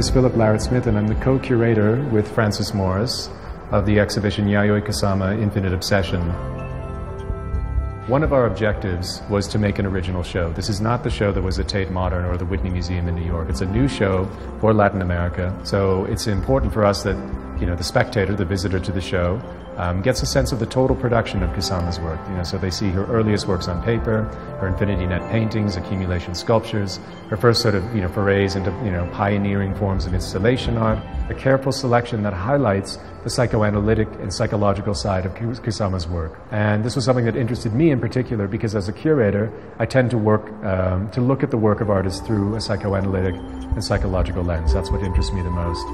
is Philip Larrett-Smith, and I'm the co-curator with Francis Morris of the exhibition Yayoi Kusama, Infinite Obsession. One of our objectives was to make an original show. This is not the show that was at Tate Modern or the Whitney Museum in New York. It's a new show for Latin America, so it's important for us that the spectator, the visitor to the show, gets a sense of the total production of Kusama's work. So they see her earliest works on paper, her infinity net paintings, accumulation sculptures, her first sort of forays into pioneering forms of installation art, a careful selection that highlights the psychoanalytic and psychological side of Kusama's work. And this was something that interested me in particular because as a curator, I tend to look at the work of artists through a psychoanalytic and psychological lens. That's what interests me the most.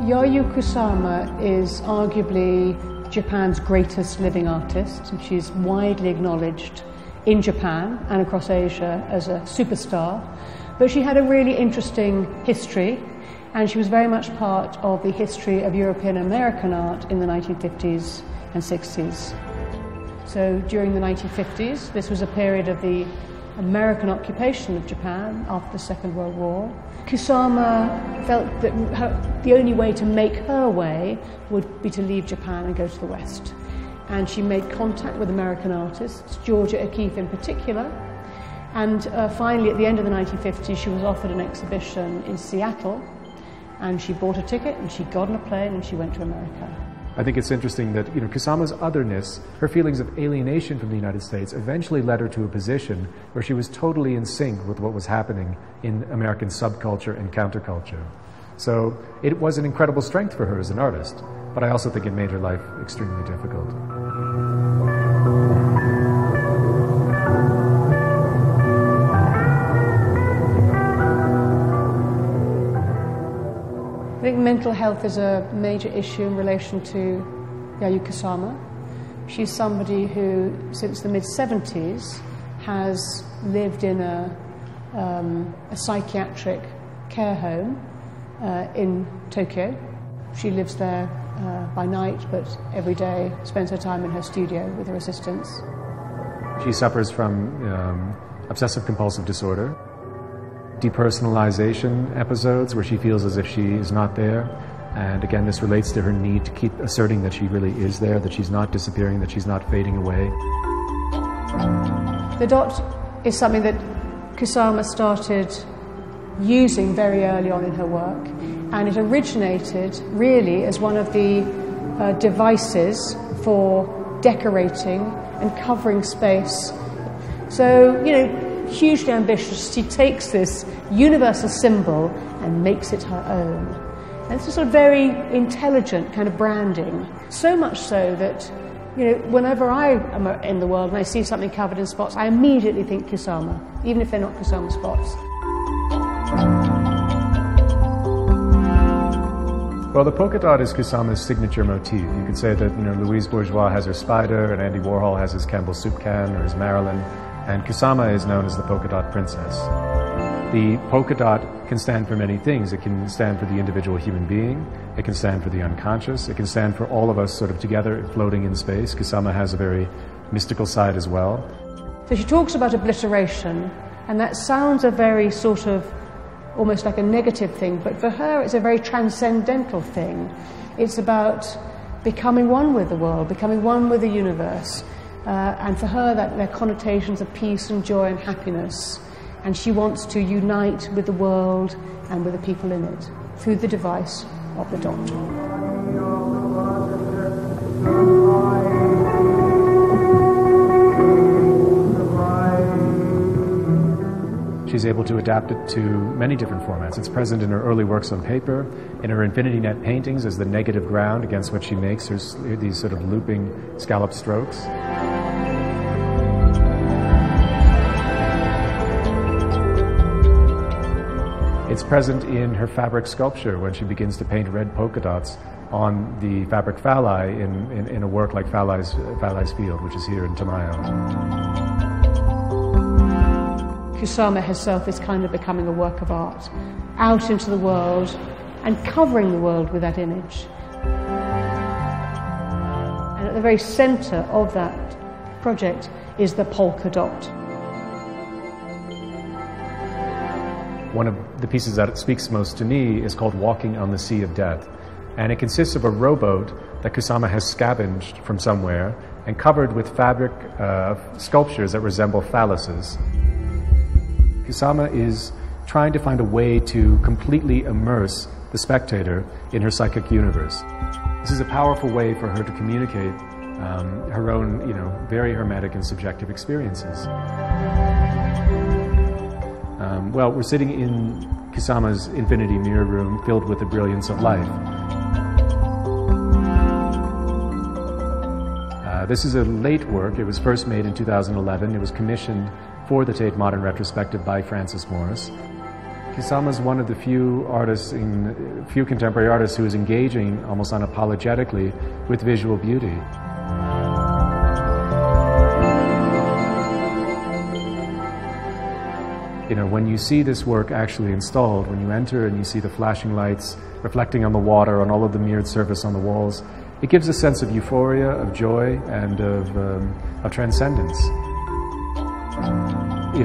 Yayoi Kusama is arguably Japan's greatest living artist. She's widely acknowledged in Japan and across Asia as a superstar. But she had a really interesting history, and she was very much part of the history of European American art in the 1950s and 60s. So during the 1950s, this was a period of the American occupation of Japan after the Second World War. Kusama felt that the only way to make her way would be to leave Japan and go to the West. And she made contact with American artists, Georgia O'Keeffe in particular. And finally, at the end of the 1950s, she was offered an exhibition in Seattle. And she bought a ticket, and she got on a plane, and she went to America. I think it's interesting that Kusama's otherness, her feelings of alienation from the United States, eventually led her to a position where she was totally in sync with what was happening in American subculture and counterculture. So it was an incredible strength for her as an artist, but I also think it made her life extremely difficult. I think mental health is a major issue in relation to Yayoi Kusama. She's somebody who, since the mid-70s, has lived in a psychiatric care home in Tokyo. She lives there by night, but every day spends her time in her studio with her assistants. She suffers from obsessive-compulsive disorder, depersonalization episodes where she feels as if she is not there. And again, this relates to her need to keep asserting that she really is there, that she's not disappearing, that she's not fading away. The dot is something that Kusama started using very early on in her work, and it originated really as one of the devices for decorating and covering space. So, hugely ambitious, she takes this universal symbol and makes it her own. And it's a sort of very intelligent kind of branding. So much so that, whenever I am in the world and I see something covered in spots, I immediately think Kusama, even if they're not Kusama spots. Well, the polka dot is Kusama's signature motif. You could say that, Louise Bourgeois has her spider, and Andy Warhol has his Campbell soup can or his Marilyn. And Kusama is known as the polka dot princess. The polka dot can stand for many things. It can stand for the individual human being. It can stand for the unconscious. It can stand for all of us sort of together floating in space. Kusama has a very mystical side as well. So she talks about obliteration, and that sounds a very sort of almost like a negative thing, but for her it's a very transcendental thing. It's about becoming one with the world, becoming one with the universe. And for her, that there are connotations of peace and joy and happiness. And she wants to unite with the world and with the people in it through the device of the dot. She's able to adapt it to many different formats. It's present in her early works on paper, in her infinity net paintings as the negative ground against what she makes, these sort of looping scallop strokes. It's present in her fabric sculpture when she begins to paint red polka dots on the fabric phalli in a work like Phalli's Field, which is here in Tamayo. Kusama herself is kind of becoming a work of art, out into the world and covering the world with that image. And at the very centre of that project is the polka dot. one of the pieces that speaks most to me is called Walking on the Sea of Death. And it consists of a rowboat that Kusama has scavenged from somewhere and covered with fabric sculptures that resemble phalluses. Kusama is trying to find a way to completely immerse the spectator in her psychic universe. This is a powerful way for her to communicate her own, very hermetic and subjective experiences. Well, we're sitting in Kusama's infinity mirror room filled with the brilliance of life. This is a late work. It was first made in 2011. It was commissioned for the Tate Modern Retrospective by Francis Morris. Kusama is one of the few contemporary artists who is engaging almost unapologetically with visual beauty. When you see this work actually installed, when you enter and you see the flashing lights reflecting on the water, on all of the mirrored surface on the walls, it gives a sense of euphoria, of joy, and of transcendence.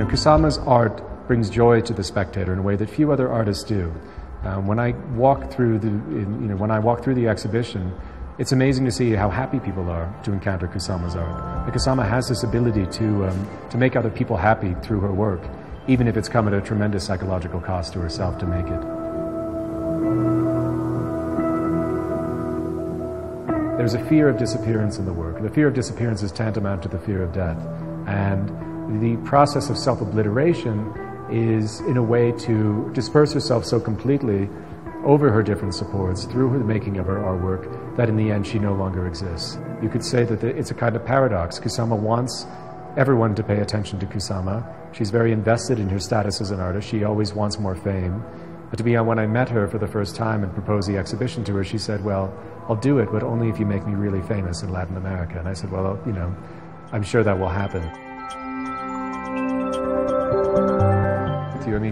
Kusama's art brings joy to the spectator in a way that few other artists do. When I walk through the exhibition, it's amazing to see how happy people are to encounter Kusama's art. Kusama has this ability to make other people happy through her work, even if it's come at a tremendous psychological cost to herself to make it. There's a fear of disappearance in the work. The fear of disappearance is tantamount to the fear of death. And the process of self-obliteration is, in a way, to disperse herself so completely over her different supports through the making of her artwork that in the end she no longer exists. You could say that it's a kind of paradox. Kusama wants everyone to pay attention to Kusama. She's very invested in her status as an artist. She always wants more fame. But when I met her for the first time and proposed the exhibition to her, she said, well, I'll do it, but only if you make me really famous in Latin America. And I said, well, I'm sure that will happen.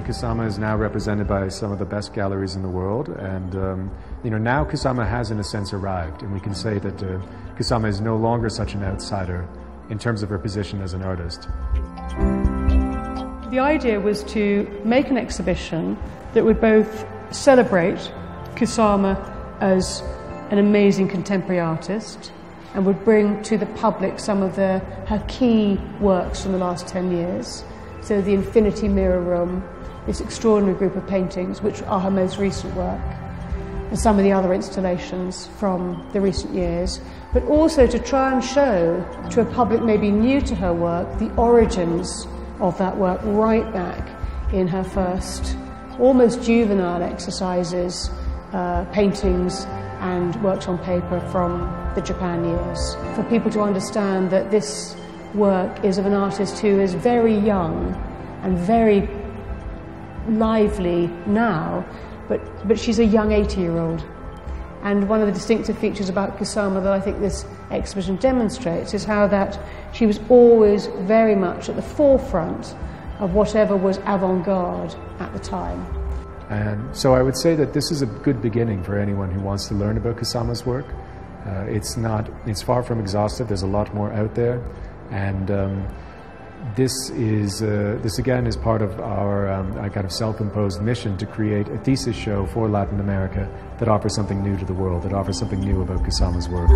Kusama is now represented by some of the best galleries in the world, and now Kusama has, in a sense, arrived, and we can say that Kusama is no longer such an outsider in terms of her position as an artist. The idea was to make an exhibition that would both celebrate Kusama as an amazing contemporary artist and would bring to the public some of her key works from the last 10 years. So the Infinity Mirror Room, this extraordinary group of paintings, which are her most recent work, and some of the other installations from the recent years, but also to try and show to a public maybe new to her work the origins of that work right back in her first, almost juvenile exercises, paintings and works on paper from the Japan years. For people to understand that this work is of an artist who is very young and very lively now, but she's a young 80-year-old. And one of the distinctive features about Kusama that I think this exhibition demonstrates is how that she was always very much at the forefront of whatever was avant-garde at the time. And so I would say that this is a good beginning for anyone who wants to learn about Kusama's work. It's far from exhaustive. There's a lot more out there, and this again is part of our kind of self-imposed mission to create a thesis show for Latin America that offers something new to the world, that offers something new about Kusama's work.